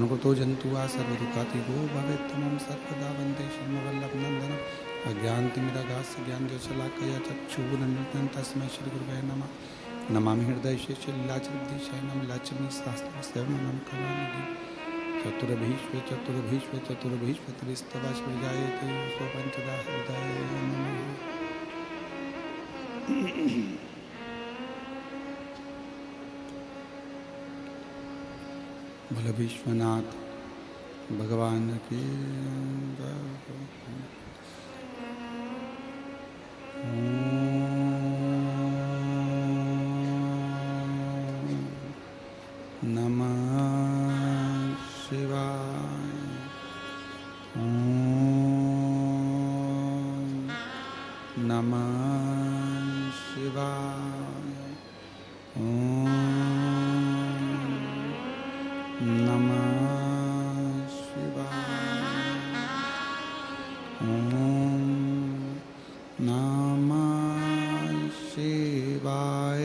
अनुकृतो जंतु वा सर्वदुःखातिगो भवेत् तमं सर्वदा वन्दे श्रीमवल्लभनन्दनम् अज्ञानतिमिरगास्य ज्ञानजशलाकया चक्षुरुन्मिलितं तस्मै श्रीगुरवे नमः। नमामि हृदयशेषलीलाचलब्धिशयनं लाचमीशास्त्रसेवनं कलानिधिं चतुर्भीष्व चतुर्भीष्व चतुर्भीष्व त्रिस्तवाश्वजायते स्वपञ्चदा हृदय नमः। बोलो विश्वनाथ भगवान की नमः शिवाय। नमः शिवाय। नमः शिवाय। नमः शिवाय।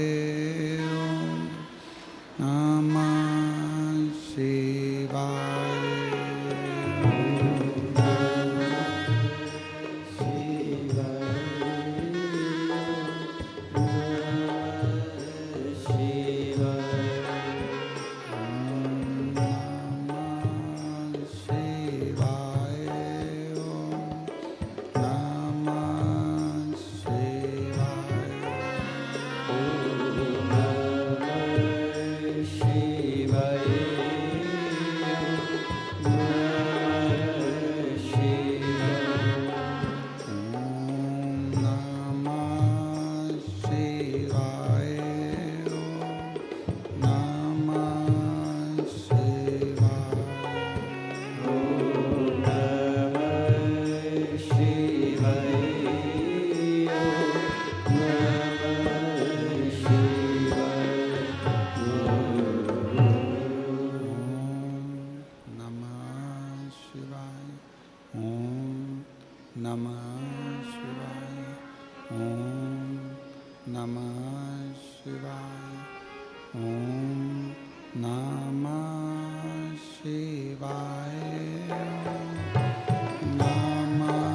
नमः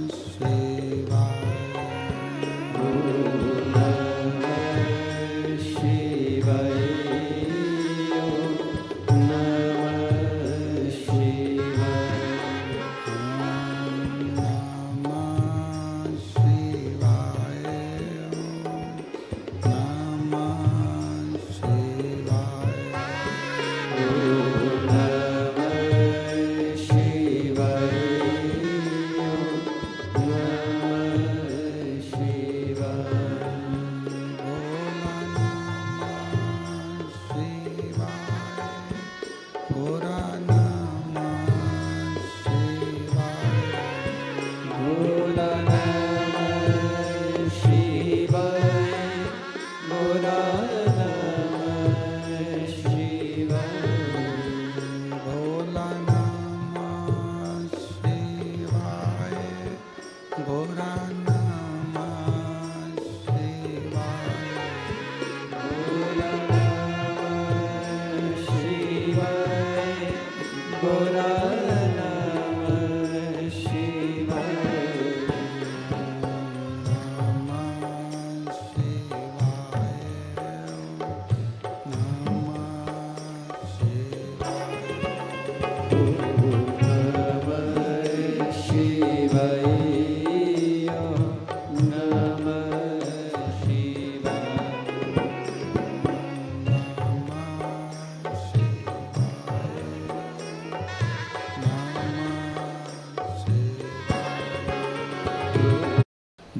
शिवाय।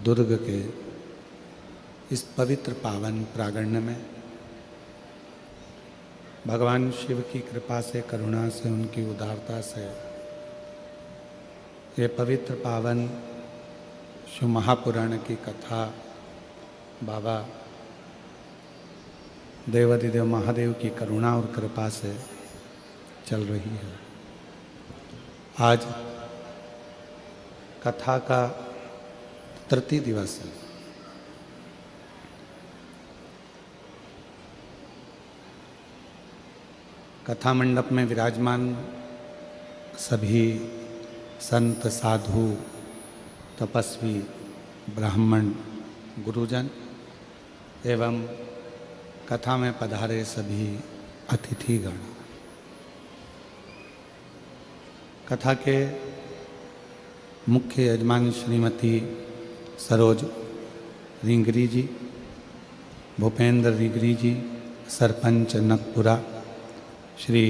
दुर्ग के इस पवित्र पावन प्रांगण में भगवान शिव की कृपा से, करुणा से, उनकी उदारता से ये पवित्र पावन शिव महापुराण की कथा बाबा देवाधिदेव महादेव की करुणा और कृपा से चल रही है। आज कथा का तृतीय दिवस है। कथा मंडप में विराजमान सभी संत, साधु, तपस्वी, ब्राह्मण, गुरुजन एवं कथा में पधारे सभी अतिथिगण, कथा के मुख्य यजमान श्रीमती सरोज रिंगरी जी, भूपेंद्र रिंगरी जी, सरपंच नकपुरा, श्री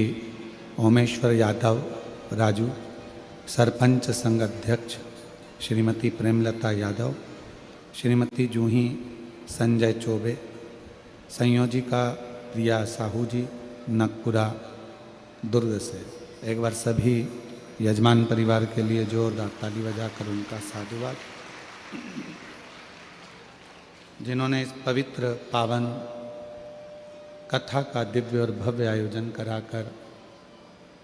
ओमेश्वर यादव राजू, सरपंच संघ अध्यक्ष श्रीमती प्रेमलता यादव, श्रीमती जूही संजय चौबे, संयोजिका प्रिया साहू जी, नकपुरा दुर्ग से। एक बार सभी यजमान परिवार के लिए जोरदार ताली बजाकर उनका साधुवाद। जिन्होंने इस पवित्र पावन कथा का दिव्य और भव्य आयोजन कराकर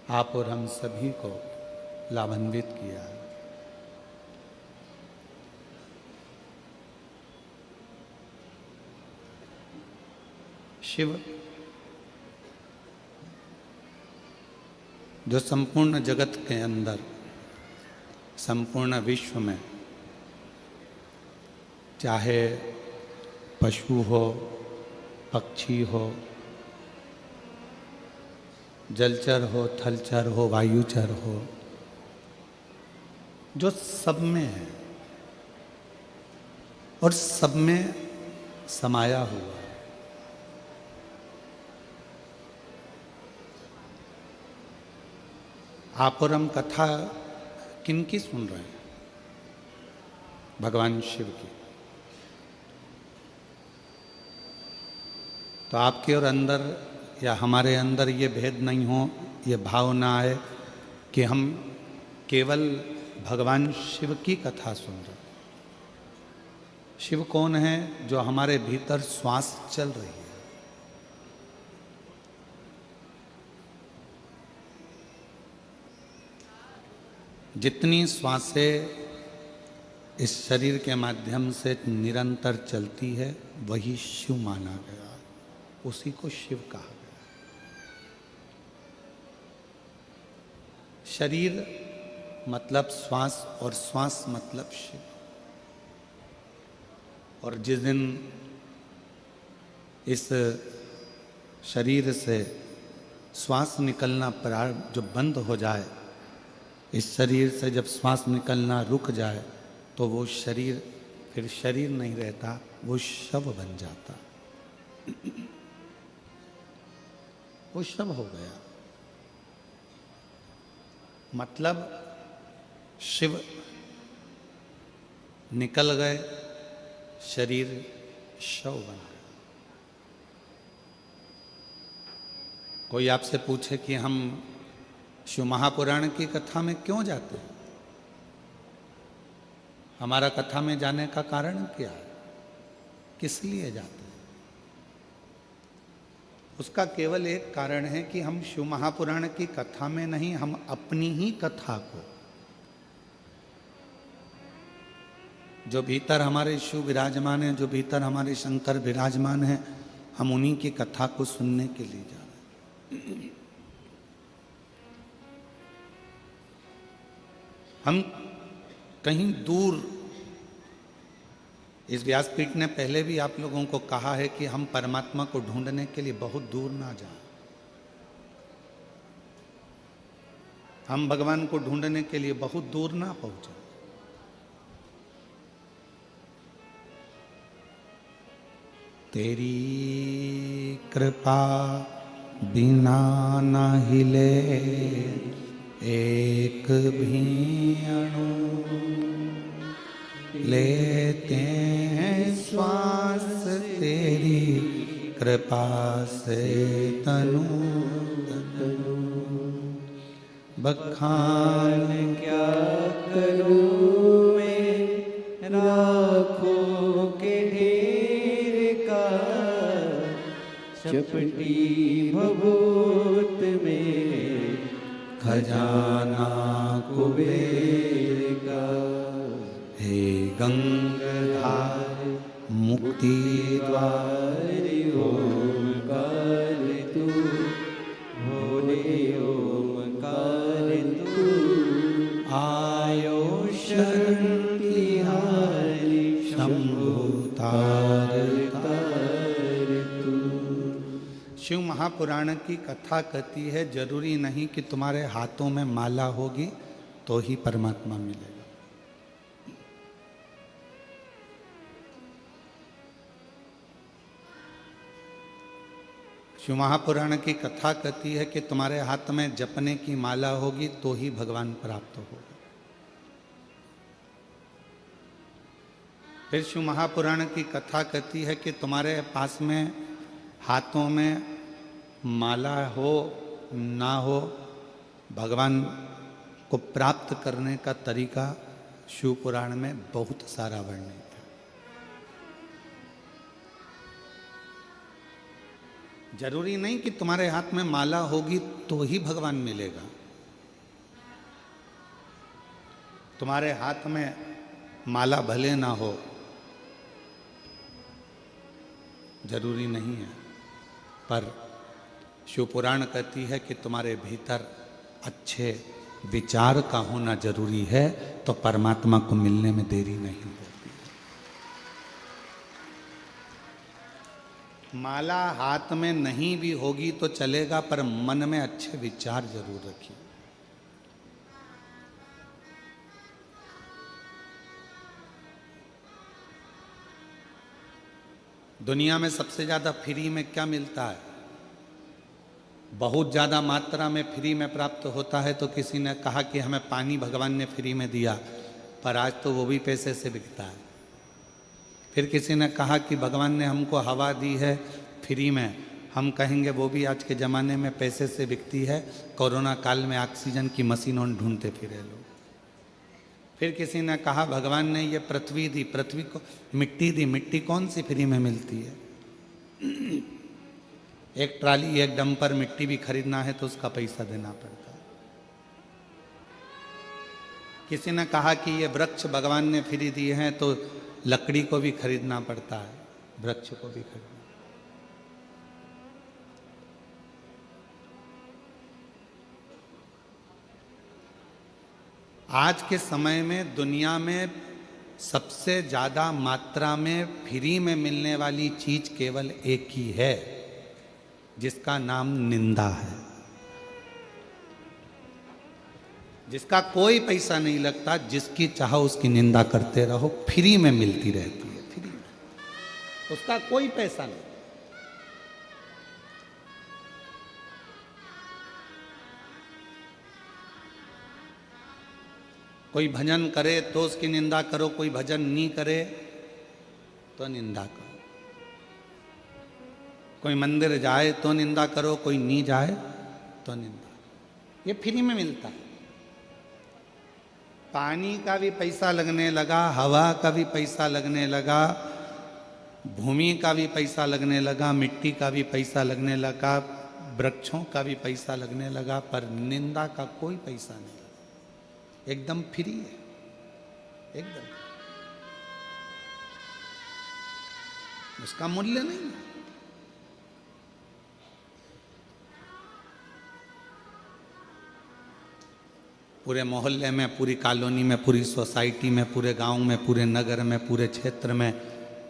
आप और हम सभी को लाभान्वित किया। शिव जो संपूर्ण जगत के अंदर, संपूर्ण विश्व में, चाहे पशु हो, पक्षी हो, जलचर हो, थलचर हो, वायुचर हो, जो सब में है और सब में समाया हुआ है। आप और हम कथा किनकी सुन रहे हैं? भगवान शिव की। तो आपके और अंदर या हमारे अंदर ये भेद नहीं हो, ये भाव ना आए कि हम केवल भगवान शिव की कथा सुन रहे हैं। शिव कौन है? जो हमारे भीतर श्वास चल रही है। जितनी श्वासें इस शरीर के माध्यम से निरंतर चलती है वही शिव माना गया, उसी को शिव कहा गया। शरीर मतलब श्वास और श्वास मतलब शिव। और जिस दिन इस शरीर से श्वास निकलना प्रारंभ जो बंद हो जाए, इस शरीर से जब श्वास निकलना रुक जाए तो वो शरीर फिर शरीर नहीं रहता, वो शव बन जाता, वो शव हो गया। मतलब शिव निकल गए, शरीर शव बन गया। कोई आपसे पूछे कि हम शिव महापुराण की कथा में क्यों जाते हैं, हमारा कथा में जाने का कारण क्या है, किस लिए जाते हैं? उसका केवल एक कारण है कि हम शिव महापुराण की कथा में नहीं, हम अपनी ही कथा को, जो भीतर हमारे शिव विराजमान है, जो भीतर हमारे शंकर विराजमान है, हम उन्हीं की कथा को सुनने के लिए जा रहे हैं। हम कहीं दूर, इस व्यासपीठ ने पहले भी आप लोगों को कहा है कि हम परमात्मा को ढूंढने के लिए बहुत दूर ना जाएं। हम भगवान को ढूंढने के लिए बहुत दूर ना पहुंचे। तेरी कृपा बिना न हिले एक भी अणु, लेते हैं श्वास तेरी कृपा से तनु तनु। बखान क्या करूं मैं राखों के ढेर का, चपटी भभूत में खजाना कुबेर का। हे गंगाधार मुक्ति द्वार ओंकार तू, होने महापुराण की कथा कहती है जरूरी नहीं कि तुम्हारे हाथों में माला होगी तो ही परमात्मा मिलेगा। शिव महापुराण की कथा कहती है कि तुम्हारे हाथ में जपने की माला होगी तो ही भगवान प्राप्त होगा। फिर शिव महापुराण की कथा कहती है कि तुम्हारे पास में हाथों में माला हो ना हो, भगवान को प्राप्त करने का तरीका शिव पुराण में बहुत सारा वर्णित है। जरूरी नहीं कि तुम्हारे हाथ में माला होगी तो ही भगवान मिलेगा। तुम्हारे हाथ में माला भले ना हो, जरूरी नहीं है, पर शिव पुराण कहती है कि तुम्हारे भीतर अच्छे विचार का होना जरूरी है, तो परमात्मा को मिलने में देरी नहीं होती। माला हाथ में नहीं भी होगी तो चलेगा, पर मन में अच्छे विचार जरूर रखिए। दुनिया में सबसे ज्यादा फ्री में क्या मिलता है? बहुत ज्यादा मात्रा में फ्री में प्राप्त होता है। तो किसी ने कहा कि हमें पानी भगवान ने फ्री में दिया, पर आज तो वो भी पैसे से बिकता है। फिर किसी ने कहा कि भगवान ने हमको हवा दी है फ्री में, हम कहेंगे वो भी आज के ज़माने में पैसे से बिकती है। कोरोना काल में ऑक्सीजन की मशीनों ढूंढते फिरे लोग। फिर किसी ने कहा भगवान ने ये पृथ्वी दी, पृथ्वी को मिट्टी दी, मिट्टी कौन सी फ्री में मिलती है? एक ट्राली एक डंपर मिट्टी भी खरीदना है तो उसका पैसा देना पड़ता है। किसी ने कहा कि ये वृक्ष भगवान ने फ्री दिए हैं तो लकड़ी को भी खरीदना पड़ता है, वृक्ष को भी खरीदना। आज के समय में दुनिया में सबसे ज्यादा मात्रा में फ्री में मिलने वाली चीज केवल एक ही है, जिसका नाम निंदा है। जिसका कोई पैसा नहीं लगता, जिसकी चाहो उसकी निंदा करते रहो, फ्री में मिलती रहती है, फ्री में, उसका कोई पैसा नहीं। कोई भजन करे तो उसकी निंदा करो, कोई भजन नहीं करे तो निंदा करो। कोई मंदिर जाए तो निंदा करो, कोई नहीं जाए तो निंदा करो। ये फ्री में मिलता है। पानी का भी पैसा लगने लगा, हवा का भी पैसा लगने लगा, भूमि का भी पैसा लगने लगा, मिट्टी का भी पैसा लगने लगा, वृक्षों का भी पैसा लगने लगा, पर निंदा का कोई पैसा नहीं। एकदम फ्री है, एकदम, उसका मूल्य नहीं है। पूरे मोहल्ले में, पूरी कॉलोनी में, पूरी सोसाइटी में, पूरे गांव में, पूरे नगर में, पूरे क्षेत्र में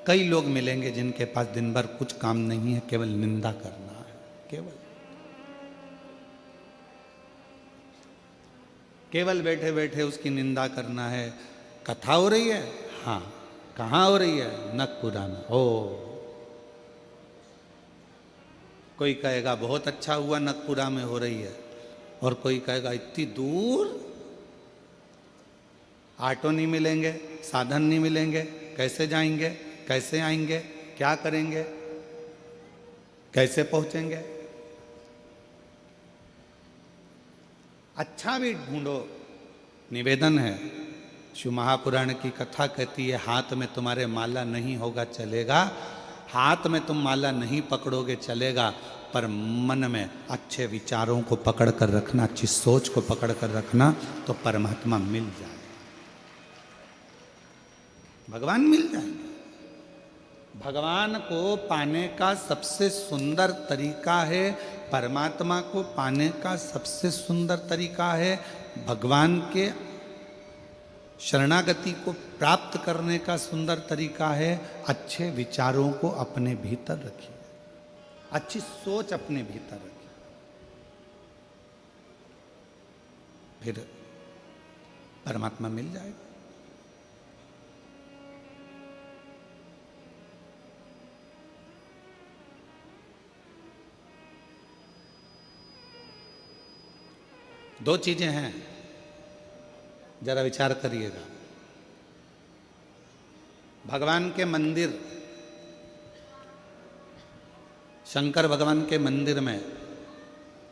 कई लोग मिलेंगे जिनके पास दिन भर कुछ काम नहीं है, केवल निंदा करना है। केवल बैठे बैठे उसकी निंदा करना है। कथा हो रही है, हाँ, कहाँ हो रही है? नकपुरा में। ओ, कोई कहेगा बहुत अच्छा हुआ नकपुरा में हो रही है, और कोई कहेगा इतनी दूर ऑटो नहीं मिलेंगे, साधन नहीं मिलेंगे, कैसे जाएंगे, कैसे आएंगे, क्या करेंगे, कैसे पहुंचेंगे? अच्छा भी ढूंढो। निवेदन है, शिव महापुराण की कथा कहती है हाथ में तुम्हारे माला नहीं होगा चलेगा, हाथ में तुम माला नहीं पकड़ोगे चलेगा, पर मन में अच्छे विचारों को पकड़ कर रखना, अच्छी सोच को पकड़ कर रखना, तो परमात्मा मिल जाए, भगवान मिल जाएंगे। भगवान को पाने का सबसे सुंदर तरीका है, परमात्मा को पाने का सबसे सुंदर तरीका है, भगवान के शरणागति को प्राप्त करने का सुंदर तरीका है, अच्छे विचारों को अपने भीतर रखिए। अच्छी सोच अपने भीतर रखिए, फिर परमात्मा मिल जाएगा। दो चीजें हैं, जरा विचार करिएगा। भगवान के मंदिर, शंकर भगवान के मंदिर में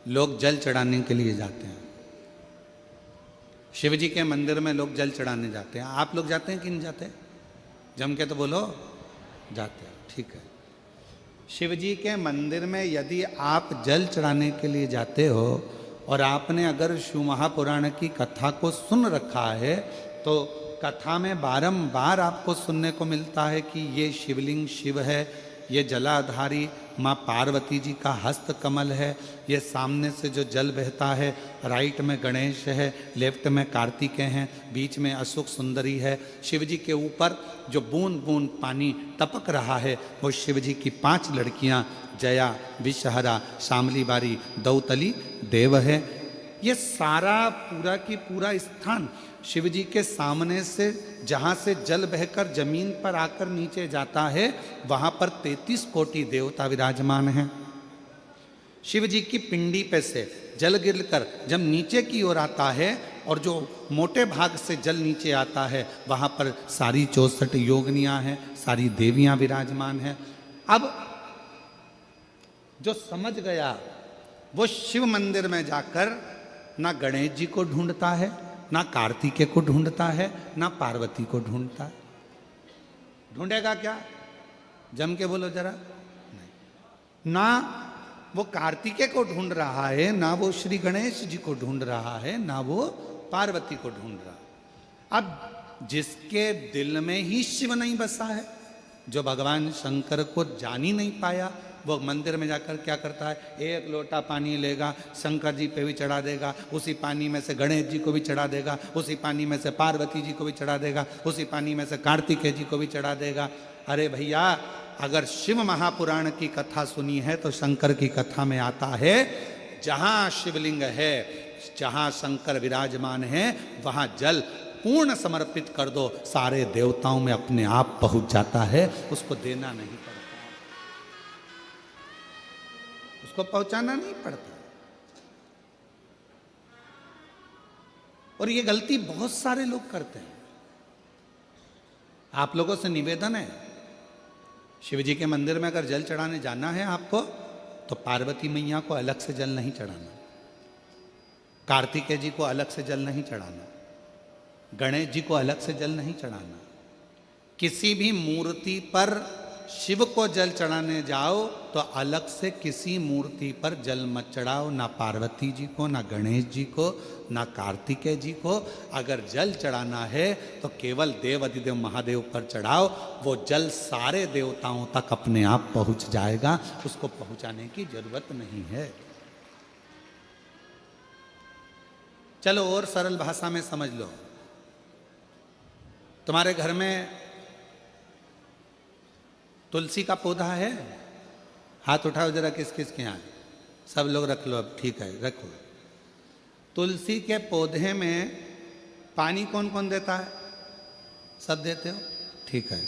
लोग जल चढ़ाने के लिए जाते हैं। शिव जी के मंदिर में लोग जल चढ़ाने जाते हैं। आप लोग जाते हैं कि नहीं जाते? जम के तो बोलो, जाते हैं, ठीक है। शिव जी के मंदिर में यदि आप जल चढ़ाने के लिए जाते हो और आपने अगर शिव महापुराण की कथा को सुन रखा है, तो कथा में बारंबार आपको सुनने को मिलता है कि ये शिवलिंग शिव है, ये जलाधारी माँ पार्वती जी का हस्त कमल है, ये सामने से जो जल बहता है, राइट में गणेश है, लेफ्ट में कार्तिकेय हैं, बीच में अशोक सुंदरी है। शिव जी के ऊपर जो बूंद बूंद पानी टपक रहा है वो शिव जी की 5 लड़कियां जया, विषहरा, शामली बारी, दौतली देव है। ये सारा पूरा की पूरा स्थान शिव जी के सामने से, जहाँ से जल बहकर जमीन पर आकर नीचे जाता है, वहाँ पर 33 कोटि देवता विराजमान हैं। शिव जी की पिंडी पे से जल गिरकर जब नीचे की ओर आता है और जो मोटे भाग से जल नीचे आता है, वहाँ पर सारी 64 योगिनियाँ हैं, सारी देवियाँ विराजमान हैं। अब जो समझ गया वो शिव मंदिर में जाकर ना गणेश जी को ढूंढता है, ना कार्तिकेय को ढूंढता है, ना पार्वती को ढूंढता है। ढूंढेगा क्या? जम के बोलो जरा। नहीं, ना वो कार्तिकेय को ढूंढ रहा है, ना वो श्री गणेश जी को ढूंढ रहा है, ना वो पार्वती को ढूंढ रहा है। अब जिसके दिल में ही शिव नहीं बसा है, जो भगवान शंकर को जान ही नहीं पाया, वो मंदिर में जाकर क्या करता है? एक लोटा पानी लेगा, शंकर जी पे भी चढ़ा देगा, उसी पानी में से गणेश जी को भी चढ़ा देगा, उसी पानी में से पार्वती जी को भी चढ़ा देगा, उसी पानी में से कार्तिकेय जी को भी चढ़ा देगा। अरे भैया, अगर शिव महापुराण की कथा सुनी है तो शंकर की कथा में आता है, जहां शिवलिंग है, जहां शंकर विराजमान है, वहां जल पूर्ण समर्पित कर दो, सारे देवताओं में अपने आप पहुंच जाता है। उसको देना नहीं पड़ता, उसको पहुंचाना नहीं पड़ता। और ये गलती बहुत सारे लोग करते हैं। आप लोगों से निवेदन है, शिव जी के मंदिर में अगर जल चढ़ाने जाना है आपको, तो पार्वती मैया को अलग से जल नहीं चढ़ाना, कार्तिकेय जी को अलग से जल नहीं चढ़ाना, गणेश जी को अलग से जल नहीं चढ़ाना। किसी भी मूर्ति पर शिव को जल चढ़ाने जाओ तो अलग से किसी मूर्ति पर जल मत चढ़ाओ, ना पार्वती जी को, ना गणेश जी को, ना कार्तिकेय जी को। अगर जल चढ़ाना है तो केवल देव अधिदेव महादेव पर चढ़ाओ, वो जल सारे देवताओं तक अपने आप पहुंच जाएगा, उसको पहुंचाने की जरूरत नहीं है। चलो और सरल भाषा में समझ लो। तुम्हारे घर में तुलसी का पौधा है? हाथ उठाओ जरा, किस किस के यहाँ? सब लोग रख लो। अब ठीक है, रखो। तुलसी के पौधे में पानी कौन कौन देता है? सब देते हो, ठीक है।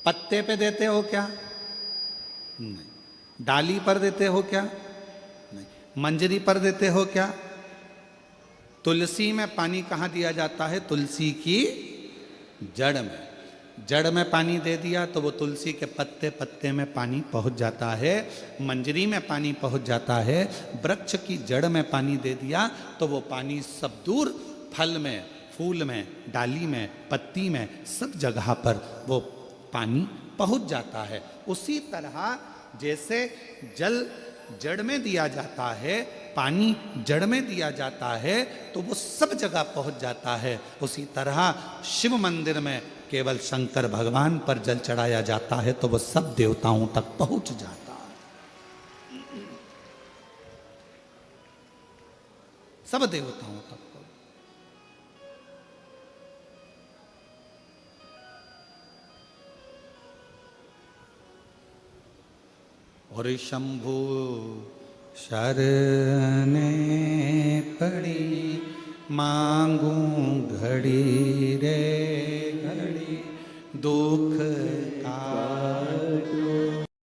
पत्ते पे देते हो क्या? नहीं। डाली पर देते हो क्या? नहीं। मंजरी पर देते हो क्या? तुलसी में पानी कहाँ दिया जाता है? तुलसी की जड़ में। जड़ में पानी दे दिया तो वो तुलसी के पत्ते पत्ते में पानी पहुंच जाता है, मंजरी में पानी पहुंच जाता है। वृक्ष की जड़ में पानी दे दिया तो वो पानी सब दूर, फल में, फूल में, डाली में, पत्ती में, सब जगह पर वो पानी पहुंच जाता है। उसी तरह जैसे जल जड़ में दिया जाता है, पानी जड़ में दिया जाता है, तो वो सब जगह पहुंच जाता है। उसी तरह शिव मंदिर में केवल शंकर भगवान पर जल चढ़ाया जाता है तो वो सब देवताओं तक पहुंच जाता है, सब देवताओं तक। और शंभु शरने पड़ी मांगू घड़ी रे घड़ी दुख